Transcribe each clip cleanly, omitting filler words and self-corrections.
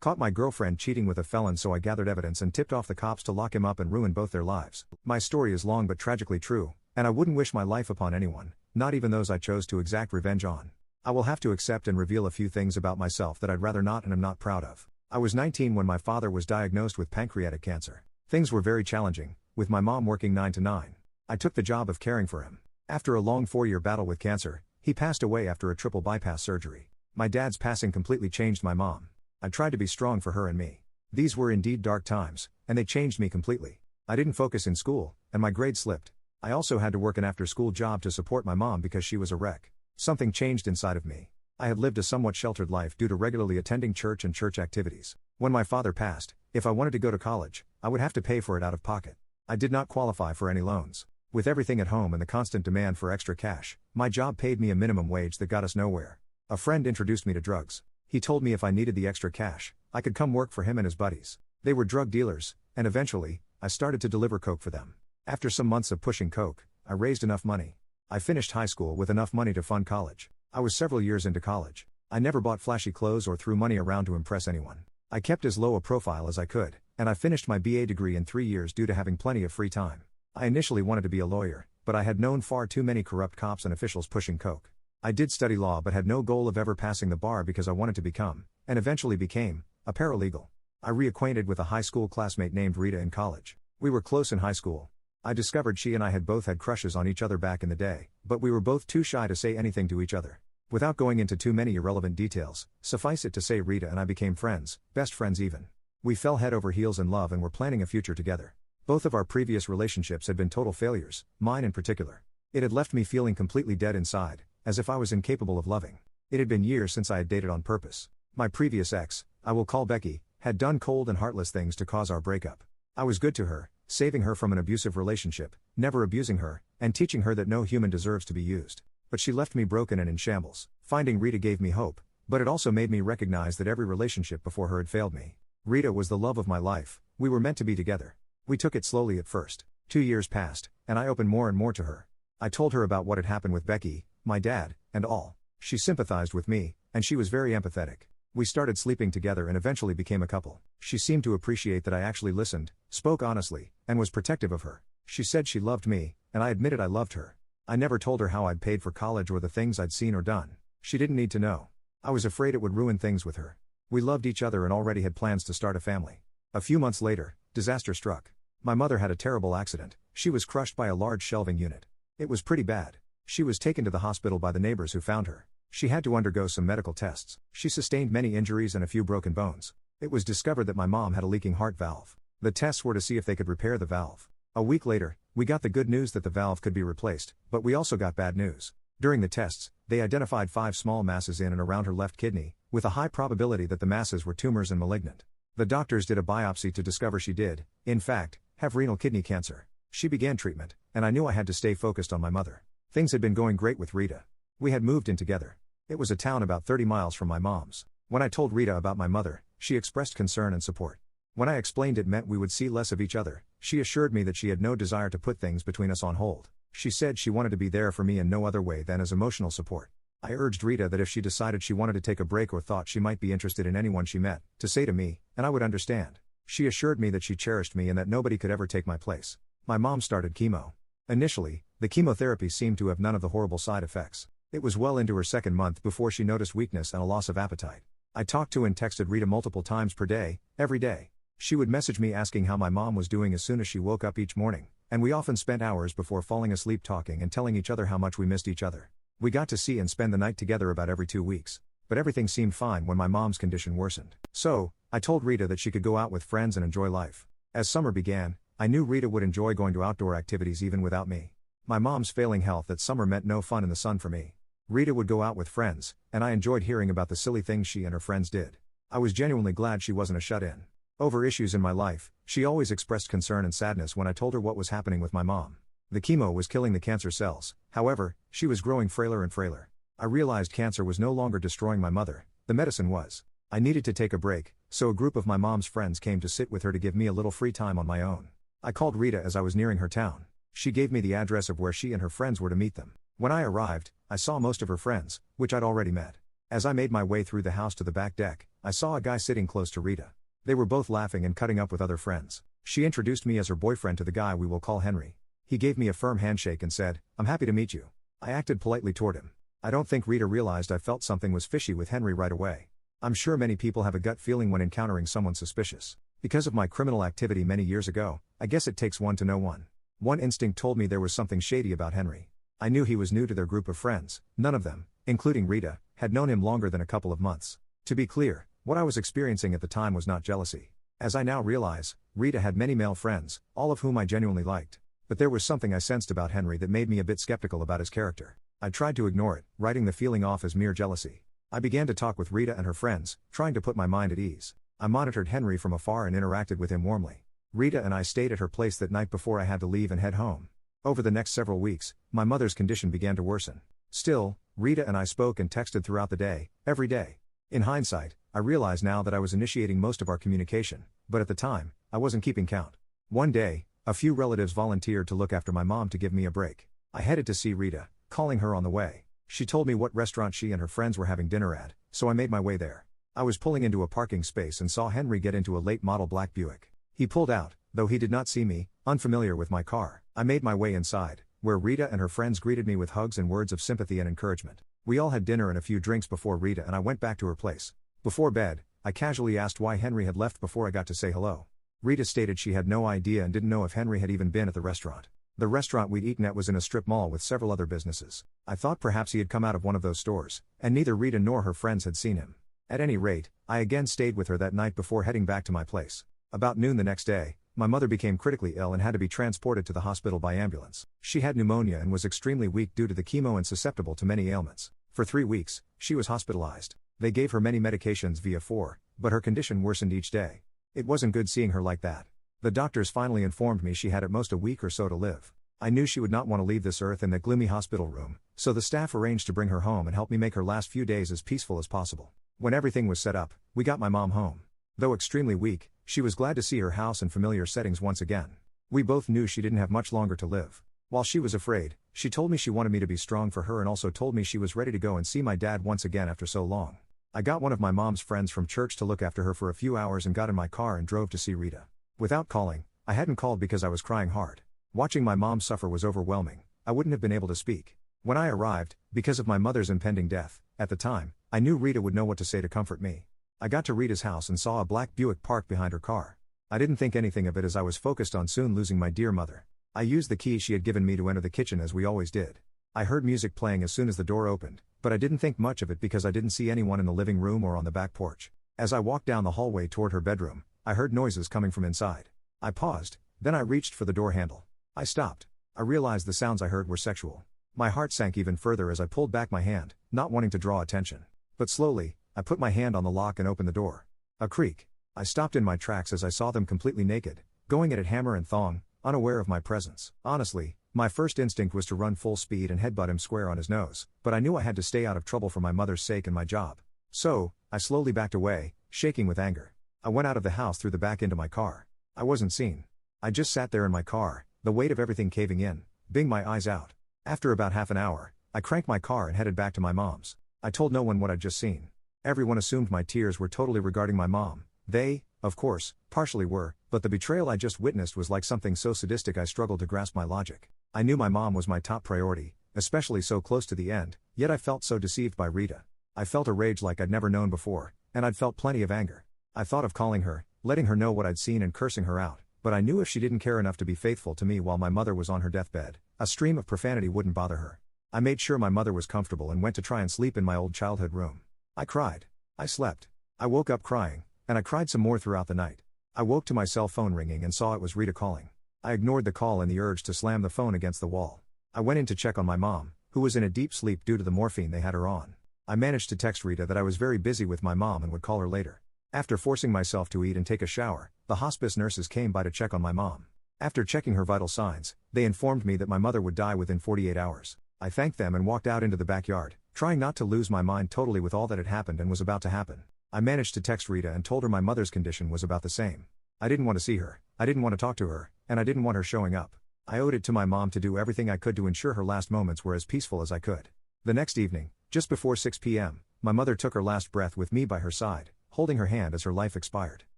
Caught my girlfriend cheating with a felon, so I gathered evidence and tipped off the cops to lock him up and ruin both their lives. My story is long but tragically true, and I wouldn't wish my life upon anyone, not even those I chose to exact revenge on. I will have to accept and reveal a few things about myself that I'd rather not and am not proud of. I was 19 when my father was diagnosed with pancreatic cancer. Things were very challenging, with my mom working 9 to 9. I took the job of caring for him. After a long 4-year battle with cancer, he passed away after a triple bypass surgery. My dad's passing completely changed my mom. I tried to be strong for her and me. These were indeed dark times, and they changed me completely. I didn't focus in school, and my grades slipped. I also had to work an after-school job to support my mom because she was a wreck. Something changed inside of me. I had lived a somewhat sheltered life due to regularly attending church and church activities. When my father passed, if I wanted to go to college, I would have to pay for it out of pocket. I did not qualify for any loans. With everything at home and the constant demand for extra cash, my job paid me a minimum wage that got us nowhere. A friend introduced me to drugs. He told me if I needed the extra cash, I could come work for him and his buddies. They were drug dealers, and eventually, I started to deliver coke for them. After some months of pushing coke, I raised enough money. I finished high school with enough money to fund college. I was several years into college. I never bought flashy clothes or threw money around to impress anyone. I kept as low a profile as I could, and I finished my BA degree in 3 years due to having plenty of free time. I initially wanted to be a lawyer, but I had known far too many corrupt cops and officials pushing coke. I did study law but had no goal of ever passing the bar because I wanted to become, and eventually became, a paralegal. I reacquainted with a high school classmate named Rita in college. We were close in high school. I discovered she and I had both had crushes on each other back in the day, but we were both too shy to say anything to each other. Without going into too many irrelevant details, suffice it to say Rita and I became friends, best friends even. We fell head over heels in love and were planning a future together. Both of our previous relationships had been total failures, mine in particular. It had left me feeling completely dead inside, as if I was incapable of loving. It had been years since I had dated on purpose. My previous ex, I will call Becky, had done cold and heartless things to cause our breakup. I was good to her, saving her from an abusive relationship, never abusing her, and teaching her that no human deserves to be used. But she left me broken and in shambles. Finding Rita gave me hope, but it also made me recognize that every relationship before her had failed me. Rita was the love of my life. We were meant to be together. We took it slowly at first. 2 years passed, and I opened more and more to her. I told her about what had happened with Becky, my dad, and all. She sympathized with me, and she was very empathetic. We started sleeping together and eventually became a couple. She seemed to appreciate that I actually listened, spoke honestly, and was protective of her. She said she loved me, and I admitted I loved her. I never told her how I'd paid for college or the things I'd seen or done. She didn't need to know. I was afraid it would ruin things with her. We loved each other and already had plans to start a family. A few months later, disaster struck. My mother had a terrible accident. She was crushed by a large shelving unit. It was pretty bad. She was taken to the hospital by the neighbors who found her. She had to undergo some medical tests. She sustained many injuries and a few broken bones. It was discovered that my mom had a leaking heart valve. The tests were to see if they could repair the valve. A week later, we got the good news that the valve could be replaced, but we also got bad news. During the tests, they identified 5 small masses in and around her left kidney, with a high probability that the masses were tumors and malignant. The doctors did a biopsy to discover she did, in fact, have renal kidney cancer. She began treatment, and I knew I had to stay focused on my mother. Things had been going great with Rita. We had moved in together. It was a town about 30 miles from my mom's. When I told Rita about my mother, she expressed concern and support. When I explained it meant we would see less of each other, she assured me that she had no desire to put things between us on hold. She said she wanted to be there for me in no other way than as emotional support. I urged Rita that if she decided she wanted to take a break or thought she might be interested in anyone she met, to say to me, and I would understand. She assured me that she cherished me and that nobody could ever take my place. My mom started chemo. Initially, the chemotherapy seemed to have none of the horrible side effects. It was well into her 2nd month before she noticed weakness and a loss of appetite. I talked to and texted Rita multiple times per day, every day. She would message me asking how my mom was doing as soon as she woke up each morning, and we often spent hours before falling asleep talking and telling each other how much we missed each other. We got to see and spend the night together about every 2 weeks. But everything seemed fine when my mom's condition worsened. So, I told Rita that she could go out with friends and enjoy life. As summer began, I knew Rita would enjoy going to outdoor activities even without me. My mom's failing health that summer meant no fun in the sun for me. Rita would go out with friends, and I enjoyed hearing about the silly things she and her friends did. I was genuinely glad she wasn't a shut-in. Over issues in my life, she always expressed concern and sadness when I told her what was happening with my mom. The chemo was killing the cancer cells, however, she was growing frailer and frailer. I realized cancer was no longer destroying my mother, the medicine was. I needed to take a break, so a group of my mom's friends came to sit with her to give me a little free time on my own. I called Rita as I was nearing her town. She gave me the address of where she and her friends were to meet them. When I arrived, I saw most of her friends, which I'd already met. As I made my way through the house to the back deck, I saw a guy sitting close to Rita. They were both laughing and cutting up with other friends. She introduced me as her boyfriend to the guy we will call Henry. He gave me a firm handshake and said, "I'm happy to meet you." I acted politely toward him. I don't think Rita realized I felt something was fishy with Henry right away. I'm sure many people have a gut feeling when encountering someone suspicious. Because of my criminal activity many years ago, I guess it takes one to know one. One instinct told me there was something shady about Henry. I knew he was new to their group of friends. None of them, including Rita, had known him longer than a couple of months. To be clear, what I was experiencing at the time was not jealousy. As I now realize, Rita had many male friends, all of whom I genuinely liked. But there was something I sensed about Henry that made me a bit skeptical about his character. I tried to ignore it, writing the feeling off as mere jealousy. I began to talk with Rita and her friends, trying to put my mind at ease. I monitored Henry from afar and interacted with him warmly. Rita and I stayed at her place that night before I had to leave and head home. Over the next several weeks, my mother's condition began to worsen. Still, Rita and I spoke and texted throughout the day, every day. In hindsight, I realize now that I was initiating most of our communication, but at the time, I wasn't keeping count. One day, a few relatives volunteered to look after my mom to give me a break. I headed to see Rita, calling her on the way. She told me what restaurant she and her friends were having dinner at, so I made my way there. I was pulling into a parking space and saw Henry get into a late model black Buick. He pulled out, though he did not see me, unfamiliar with my car. I made my way inside, where Rita and her friends greeted me with hugs and words of sympathy and encouragement. We all had dinner and a few drinks before Rita and I went back to her place. Before bed, I casually asked why Henry had left before I got to say hello. Rita stated she had no idea and didn't know if Henry had even been at the restaurant. The restaurant we'd eaten at was in a strip mall with several other businesses. I thought perhaps he had come out of one of those stores, and neither Rita nor her friends had seen him. At any rate, I again stayed with her that night before heading back to my place. About noon the next day, my mother became critically ill and had to be transported to the hospital by ambulance. She had pneumonia and was extremely weak due to the chemo and susceptible to many ailments. For 3 weeks, she was hospitalized. They gave her many medications via 4, but her condition worsened each day. It wasn't good seeing her like that. The doctors finally informed me she had at most a week or so to live. I knew she would not want to leave this earth in that gloomy hospital room, so the staff arranged to bring her home and help me make her last few days as peaceful as possible. When everything was set up, we got my mom home. Though extremely weak, she was glad to see her house and familiar settings once again. We both knew she didn't have much longer to live. While she was afraid, she told me she wanted me to be strong for her and also told me she was ready to go and see my dad once again after so long. I got one of my mom's friends from church to look after her for a few hours and got in my car and drove to see Rita. Without calling, I hadn't called because I was crying hard. Watching my mom suffer was overwhelming. I wouldn't have been able to speak. When I arrived, because of my mother's impending death, at the time, I knew Rita would know what to say to comfort me. I got to Rita's house and saw a black Buick parked behind her car. I didn't think anything of it as I was focused on soon losing my dear mother. I used the key she had given me to enter the kitchen as we always did. I heard music playing as soon as the door opened, but I didn't think much of it because I didn't see anyone in the living room or on the back porch. As I walked down the hallway toward her bedroom, I heard noises coming from inside. I paused, then I reached for the door handle. I stopped. I realized the sounds I heard were sexual. My heart sank even further as I pulled back my hand, not wanting to draw attention. But slowly, I put my hand on the lock and opened the door. A creak. I stopped in my tracks as I saw them completely naked, going at it hammer and thong, unaware of my presence. Honestly, my first instinct was to run full speed and headbutt him square on his nose, but I knew I had to stay out of trouble for my mother's sake and my job. So, I slowly backed away, shaking with anger. I went out of the house through the back into my car. I wasn't seen. I just sat there in my car, the weight of everything caving in, binged my eyes out. After about half an hour, I cranked my car and headed back to my mom's. I told no one what I'd just seen. Everyone assumed my tears were totally regarding my mom. They, of course, partially were, but the betrayal I just witnessed was like something so sadistic I struggled to grasp my logic. I knew my mom was my top priority, especially so close to the end, yet I felt so deceived by Rita. I felt a rage like I'd never known before, and I'd felt plenty of anger. I thought of calling her, letting her know what I'd seen and cursing her out, but I knew if she didn't care enough to be faithful to me while my mother was on her deathbed, a stream of profanity wouldn't bother her. I made sure my mother was comfortable and went to try and sleep in my old childhood room. I cried. I slept. I woke up crying, and I cried some more throughout the night. I woke to my cell phone ringing and saw it was Rita calling. I ignored the call and the urge to slam the phone against the wall. I went in to check on my mom, who was in a deep sleep due to the morphine they had her on. I managed to text Rita that I was very busy with my mom and would call her later. After forcing myself to eat and take a shower, the hospice nurses came by to check on my mom. After checking her vital signs, they informed me that my mother would die within 48 hours. I thanked them and walked out into the backyard, trying not to lose my mind totally with all that had happened and was about to happen. I managed to text Rita and told her my mother's condition was about the same. I didn't want to see her, I didn't want to talk to her, and I didn't want her showing up. I owed it to my mom to do everything I could to ensure her last moments were as peaceful as I could. The next evening, just before 6 p.m., my mother took her last breath with me by her side, holding her hand as her life expired.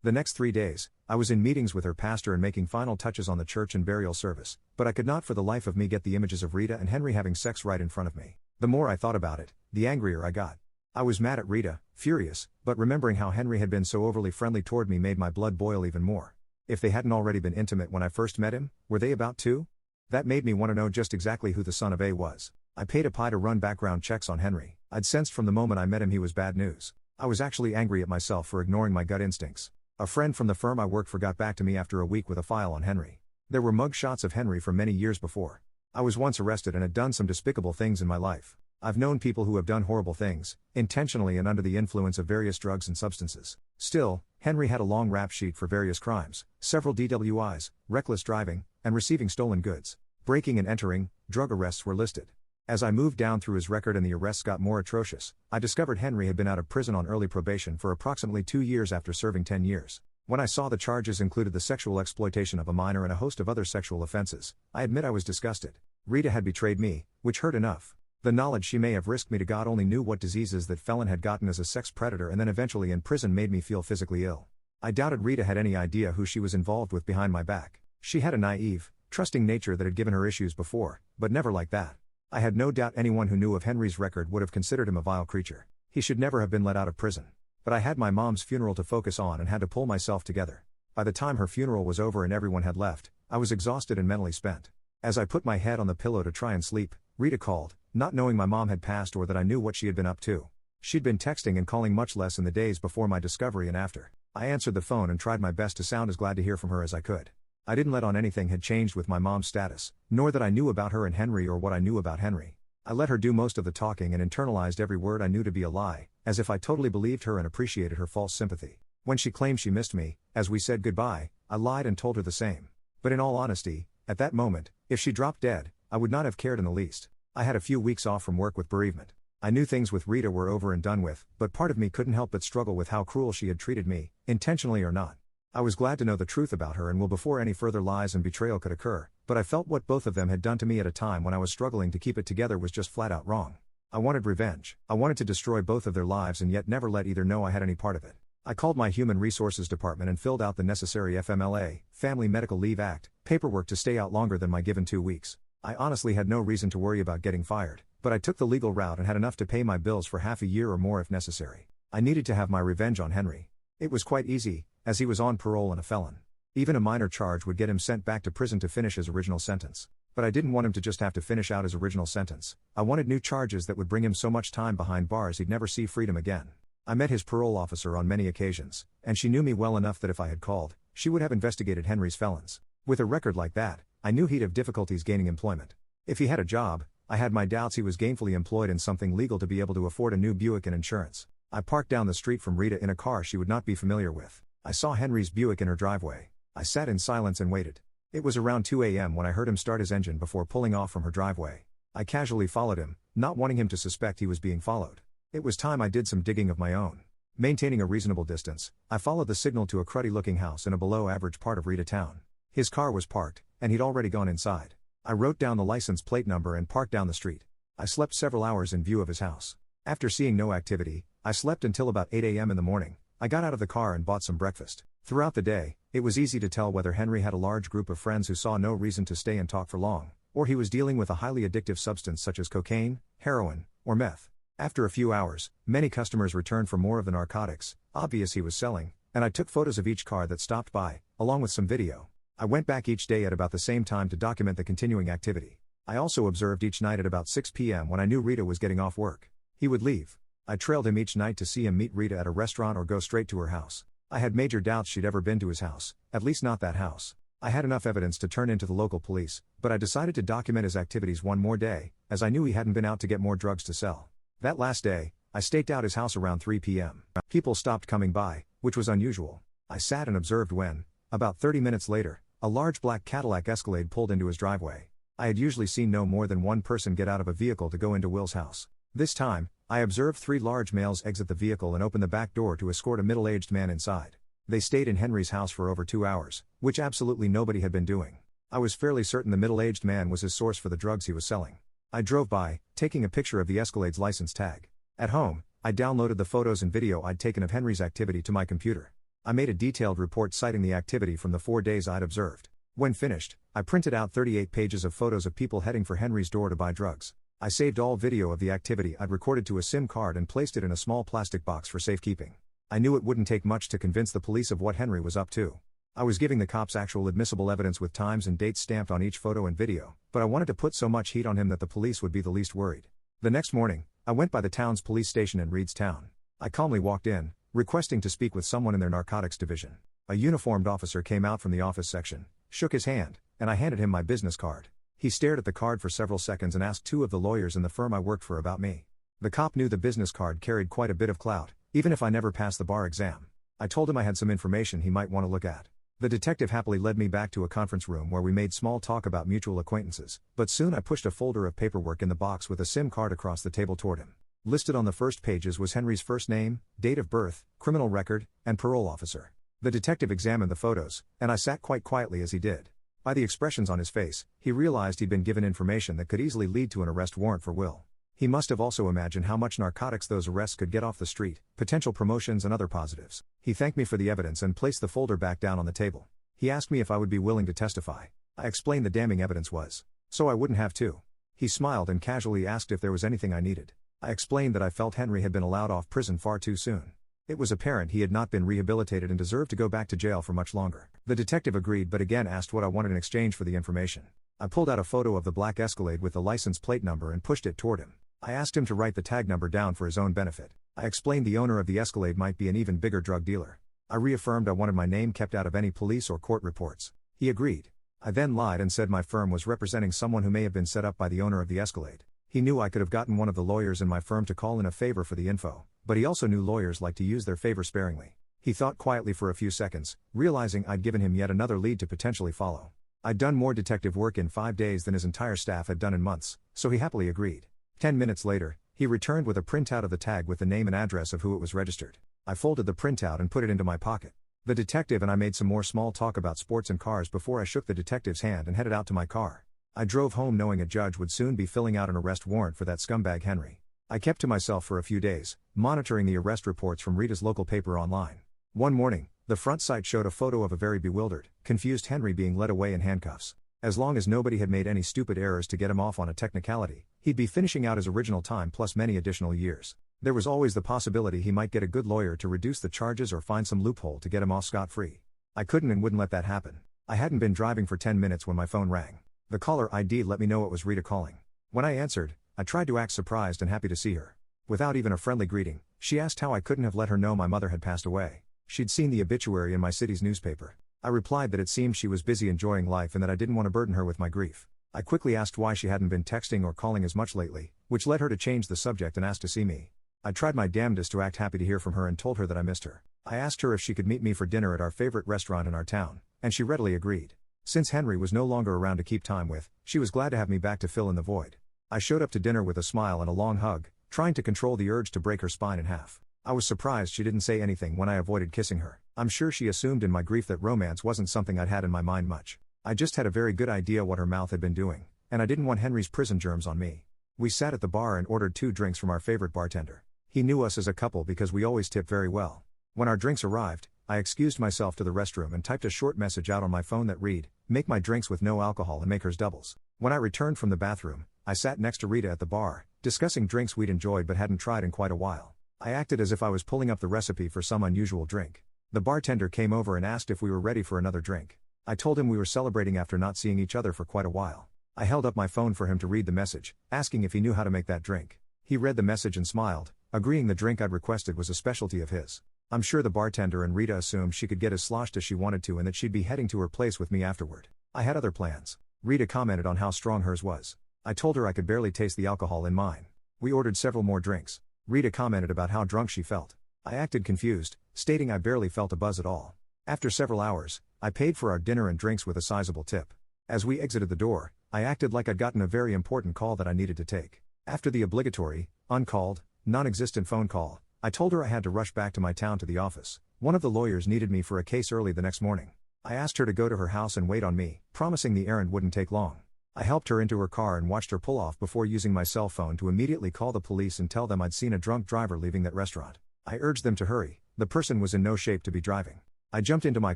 The next 3 days, I was in meetings with her pastor and making final touches on the church and burial service, but I could not for the life of me get the images of Rita and Henry having sex right in front of me. The more I thought about it, the angrier I got. I was mad at Rita, furious, but remembering how Henry had been so overly friendly toward me made my blood boil even more. If they hadn't already been intimate when I first met him, were they about to? That made me want to know just exactly who the son of A was. I paid a pie to run background checks on Henry. I'd sensed from the moment I met him he was bad news. I was actually angry at myself for ignoring my gut instincts. A friend from the firm I worked for got back to me after a week with a file on Henry. There were mug shots of Henry from many years before. I was once arrested and had done some despicable things in my life. I've known people who have done horrible things, intentionally and under the influence of various drugs and substances. Still, Henry had a long rap sheet for various crimes, several DWIs, reckless driving, and receiving stolen goods. Breaking and entering, drug arrests were listed. As I moved down through his record and the arrests got more atrocious, I discovered Henry had been out of prison on early probation for approximately 2 years after serving 10 years. When I saw the charges included the sexual exploitation of a minor and a host of other sexual offenses, I admit I was disgusted. Rita had betrayed me, which hurt enough. The knowledge she may have risked me to God only knew what diseases that Felon had gotten as a sex predator and then eventually in prison made me feel physically ill. I doubted Rita had any idea who she was involved with behind my back. She had a naive, trusting nature that had given her issues before, but never like that. I had no doubt anyone who knew of Henry's record would have considered him a vile creature. He should never have been let out of prison. But I had my mom's funeral to focus on and had to pull myself together. By the time her funeral was over and everyone had left, I was exhausted and mentally spent. As I put my head on the pillow to try and sleep, Rita called, not knowing my mom had passed or that I knew what she had been up to. She'd been texting and calling much less in the days before my discovery and after. I answered the phone and tried my best to sound as glad to hear from her as I could. I didn't let on anything had changed with my mom's status, nor that I knew about her and Henry or what I knew about Henry. I let her do most of the talking and internalized every word I knew to be a lie, as if I totally believed her and appreciated her false sympathy. When she claimed she missed me, as we said goodbye, I lied and told her the same. But in all honesty, at that moment, if she dropped dead, I would not have cared in the least. I had a few weeks off from work with bereavement. I knew things with Rita were over and done with, but part of me couldn't help but struggle with how cruel she had treated me, intentionally or not. I was glad to know the truth about her and will before any further lies and betrayal could occur, but I felt what both of them had done to me at a time when I was struggling to keep it together was just flat out wrong. I wanted revenge. I wanted to destroy both of their lives and yet never let either know I had any part of it. I called my Human Resources Department and filled out the necessary FMLA, Family Medical Leave Act, paperwork to stay out longer than my given 2 weeks. I honestly had no reason to worry about getting fired, but I took the legal route and had enough to pay my bills for half a year or more if necessary. I needed to have my revenge on Henry. It was quite easy, as he was on parole and a felon. Even a minor charge would get him sent back to prison to finish his original sentence. But I didn't want him to just have to finish out his original sentence. I wanted new charges that would bring him so much time behind bars he'd never see freedom again. I met his parole officer on many occasions, and she knew me well enough that if I had called, she would have investigated Henry's felons. With a record like that, I knew he'd have difficulties gaining employment. If he had a job, I had my doubts he was gainfully employed in something legal to be able to afford a new Buick and insurance. I parked down the street from Rita in a car she would not be familiar with. I saw Henry's Buick in her driveway. I sat in silence and waited. It was around 2 a.m. when I heard him start his engine before pulling off from her driveway. I casually followed him, not wanting him to suspect he was being followed. It was time I did some digging of my own. Maintaining a reasonable distance, I followed the signal to a cruddy-looking house in a below-average part of Rita town. His car was parked, and he'd already gone inside. I wrote down the license plate number and parked down the street. I slept several hours in view of his house. After seeing no activity, I slept until about 8 a.m. in the morning. I got out of the car and bought some breakfast. Throughout the day, it was easy to tell whether Henry had a large group of friends who saw no reason to stay and talk for long, or he was dealing with a highly addictive substance such as cocaine, heroin, or meth. After a few hours, many customers returned for more of the narcotics, obvious he was selling, and I took photos of each car that stopped by, along with some video. I went back each day at about the same time to document the continuing activity. I also observed each night at about 6 p.m. when I knew Rita was getting off work. He would leave. I trailed him each night to see him meet Rita at a restaurant or go straight to her house. I had major doubts she'd ever been to his house, at least not that house. I had enough evidence to turn into the local police, but I decided to document his activities one more day, as I knew he hadn't been out to get more drugs to sell. That last day, I staked out his house around 3 p.m. People stopped coming by, which was unusual. I sat and observed when, about 30 minutes later, a large black Cadillac Escalade pulled into his driveway. I had usually seen no more than one person get out of a vehicle to go into Will's house. This time, I observed 3 large males exit the vehicle and open the back door to escort a middle-aged man inside. They stayed in Henry's house for over 2 hours, which absolutely nobody had been doing. I was fairly certain the middle-aged man was his source for the drugs he was selling. I drove by, taking a picture of the Escalade's license tag. At home, I downloaded the photos and video I'd taken of Henry's activity to my computer. I made a detailed report citing the activity from the 4 days I'd observed. When finished, I printed out 38 pages of photos of people heading for Henry's door to buy drugs. I saved all video of the activity I'd recorded to a SIM card and placed it in a small plastic box for safekeeping. I knew it wouldn't take much to convince the police of what Henry was up to. I was giving the cops actual admissible evidence with times and dates stamped on each photo and video, but I wanted to put so much heat on him that the police would be the least worried. The next morning, I went by the town's police station in Reedstown. I calmly walked in, requesting to speak with someone in their narcotics division. A uniformed officer came out from the office section, shook his hand, and I handed him my business card. He stared at the card for several seconds and asked 2 of the lawyers in the firm I worked for about me. The cop knew the business card carried quite a bit of clout, even if I never passed the bar exam. I told him I had some information he might want to look at. The detective happily led me back to a conference room where we made small talk about mutual acquaintances, but soon I pushed a folder of paperwork in the box with a SIM card across the table toward him. Listed on the first pages was Henry's first name, date of birth, criminal record, and parole officer. The detective examined the photos, and I sat quite quietly as he did. By the expressions on his face, he realized he'd been given information that could easily lead to an arrest warrant for Will. He must have also imagined how much narcotics those arrests could get off the street, potential promotions and other positives. He thanked me for the evidence and placed the folder back down on the table. He asked me if I would be willing to testify. I explained the damning evidence was, so I wouldn't have to. He smiled and casually asked if there was anything I needed. I explained that I felt Henry had been allowed off prison far too soon. It was apparent he had not been rehabilitated and deserved to go back to jail for much longer. The detective agreed but again asked what I wanted in exchange for the information. I pulled out a photo of the black Escalade with the license plate number and pushed it toward him. I asked him to write the tag number down for his own benefit. I explained the owner of the Escalade might be an even bigger drug dealer. I reaffirmed I wanted my name kept out of any police or court reports. He agreed. I then lied and said my firm was representing someone who may have been set up by the owner of the Escalade. He knew I could have gotten one of the lawyers in my firm to call in a favor for the info, but he also knew lawyers like to use their favor sparingly. He thought quietly for a few seconds, realizing I'd given him yet another lead to potentially follow. I'd done more detective work in 5 days than his entire staff had done in months, so he happily agreed. 10 minutes later, he returned with a printout of the tag with the name and address of who it was registered. I folded the printout and put it into my pocket. The detective and I made some more small talk about sports and cars before I shook the detective's hand and headed out to my car. I drove home knowing a judge would soon be filling out an arrest warrant for that scumbag Henry. I kept to myself for a few days, monitoring the arrest reports from Rita's local paper online. One morning, the front site showed a photo of a very bewildered, confused Henry being led away in handcuffs. As long as nobody had made any stupid errors to get him off on a technicality, he'd be finishing out his original time plus many additional years. There was always the possibility he might get a good lawyer to reduce the charges or find some loophole to get him off scot-free. I couldn't and wouldn't let that happen. I hadn't been driving for 10 minutes when my phone rang. The caller ID let me know it was Rita calling. When I answered, I tried to act surprised and happy to see her. Without even a friendly greeting, she asked how I couldn't have let her know my mother had passed away. She'd seen the obituary in my city's newspaper. I replied that it seemed she was busy enjoying life and that I didn't want to burden her with my grief. I quickly asked why she hadn't been texting or calling as much lately, which led her to change the subject and ask to see me. I tried my damnedest to act happy to hear from her and told her that I missed her. I asked her if she could meet me for dinner at our favorite restaurant in our town, and she readily agreed. Since Henry was no longer around to keep time with, she was glad to have me back to fill in the void. I showed up to dinner with a smile and a long hug, trying to control the urge to break her spine in half. I was surprised she didn't say anything when I avoided kissing her. I'm sure she assumed in my grief that romance wasn't something I'd had in my mind much. I just had a very good idea what her mouth had been doing, and I didn't want Henry's prison germs on me. We sat at the bar and ordered 2 drinks from our favorite bartender. He knew us as a couple because we always tip very well. When our drinks arrived, I excused myself to the restroom and typed a short message out on my phone that read, "Make my drinks with no alcohol and make hers doubles." When I returned from the bathroom, I sat next to Rita at the bar, discussing drinks we'd enjoyed but hadn't tried in quite a while. I acted as if I was pulling up the recipe for some unusual drink. The bartender came over and asked if we were ready for another drink. I told him we were celebrating after not seeing each other for quite a while. I held up my phone for him to read the message, asking if he knew how to make that drink. He read the message and smiled, agreeing the drink I'd requested was a specialty of his. I'm sure the bartender and Rita assumed she could get as sloshed as she wanted to and that she'd be heading to her place with me afterward. I had other plans. Rita commented on how strong hers was. I told her I could barely taste the alcohol in mine. We ordered several more drinks. Rita commented about how drunk she felt. I acted confused, stating I barely felt a buzz at all. After several hours, I paid for our dinner and drinks with a sizable tip. As we exited the door, I acted like I'd gotten a very important call that I needed to take. After the obligatory, uncalled, non-existent phone call, I told her I had to rush back to my town to the office. One of the lawyers needed me for a case early the next morning. I asked her to go to her house and wait on me, promising the errand wouldn't take long. I helped her into her car and watched her pull off before using my cell phone to immediately call the police and tell them I'd seen a drunk driver leaving that restaurant. I urged them to hurry, the person was in no shape to be driving. I jumped into my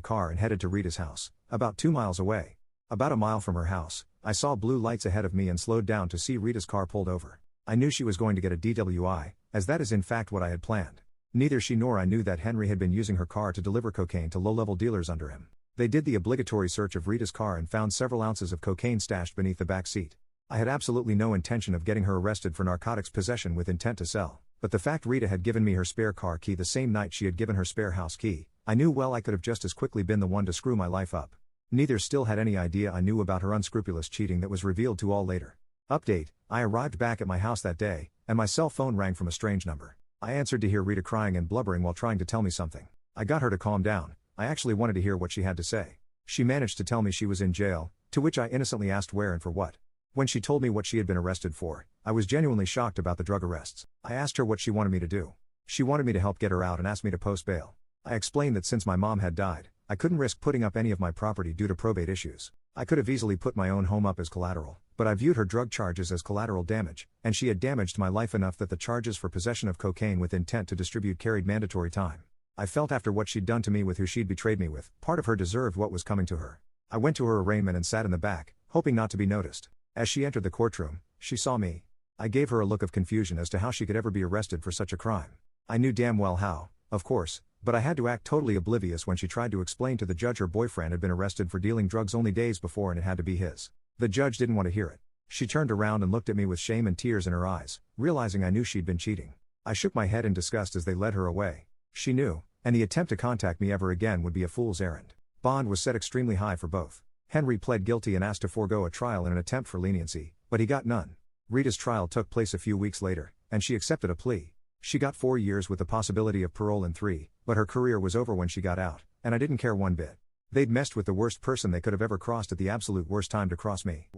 car and headed to Rita's house, about 2 miles away. About a mile from her house, I saw blue lights ahead of me and slowed down to see Rita's car pulled over. I knew she was going to get a DWI, as that is in fact what I had planned. Neither she nor I knew that Henry had been using her car to deliver cocaine to low-level dealers under him. They did the obligatory search of Rita's car and found several ounces of cocaine stashed beneath the back seat. I had absolutely no intention of getting her arrested for narcotics possession with intent to sell, but the fact Rita had given me her spare car key the same night she had given her spare house key, I knew well I could have just as quickly been the one to screw my life up. Neither still had any idea I knew about her unscrupulous cheating that was revealed to all later. Update: I arrived back at my house that day, and my cell phone rang from a strange number. I answered to hear Rita crying and blubbering while trying to tell me something. I got her to calm down. I actually wanted to hear what she had to say. She managed to tell me she was in jail, to which I innocently asked where and for what. When she told me what she had been arrested for, I was genuinely shocked about the drug arrests. I asked her what she wanted me to do. She wanted me to help get her out and asked me to post bail. I explained that since my mom had died, I couldn't risk putting up any of my property due to probate issues. I could have easily put my own home up as collateral, but I viewed her drug charges as collateral damage, and she had damaged my life enough that the charges for possession of cocaine with intent to distribute carried mandatory time. I felt after what she'd done to me with who she'd betrayed me with, part of her deserved what was coming to her. I went to her arraignment and sat in the back, hoping not to be noticed. As she entered the courtroom, she saw me. I gave her a look of confusion as to how she could ever be arrested for such a crime. I knew damn well how, of course, but I had to act totally oblivious when she tried to explain to the judge her boyfriend had been arrested for dealing drugs only days before and it had to be his. The judge didn't want to hear it. She turned around and looked at me with shame and tears in her eyes, realizing I knew she'd been cheating. I shook my head in disgust as they led her away. She knew, and the attempt to contact me ever again would be a fool's errand. Bond was set extremely high for both. Henry pled guilty and asked to forego a trial in an attempt for leniency, but he got none. Rita's trial took place a few weeks later, and she accepted a plea. She got 4 years with the possibility of parole in 3, but her career was over when she got out, and I didn't care one bit. They'd messed with the worst person they could have ever crossed at the absolute worst time to cross me.